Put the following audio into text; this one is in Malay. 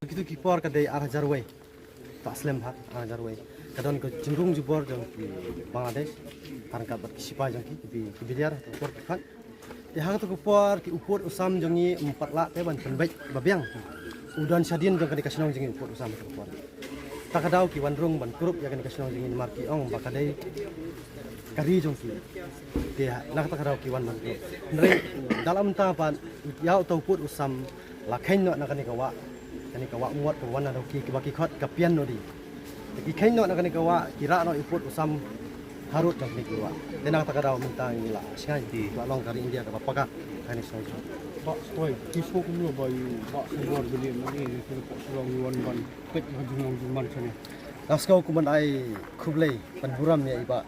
Begitu kipor kadai arah Jarway, tak Slam hat arah Jarway. Kadang ke cenderung jubor jong di Bangladesh, tangkap berkisipai jong ki biliar atau kan. Di hang tu kipor ki upur usam jongi 4 lak teban penbaik babiang. Udan syadin jong kadi kasinong jongi upur usam kipor. Tak kadau ki wandrung ban kurup ya kadi kasinong jongi marki ong bakadai kari jong ki. Dia nak tak kadau ki wan ban kurup. Dalam tahapan yau tau upur usam lakain nak kani kawa. Kani kawa muat ke wana doki ke baki khot kapian no di. Ki kain no kani kawa kira no iput usam harut jang ni kawa. Denang takadau minta ila singai di long kari India ka papaka kani sojo. Pak stoi kisuk nu bayu pak suar beli mani ni pak sulang yuan ban pet ngajung juman sana. Naskau kuman ai kublai pan buram ya iba.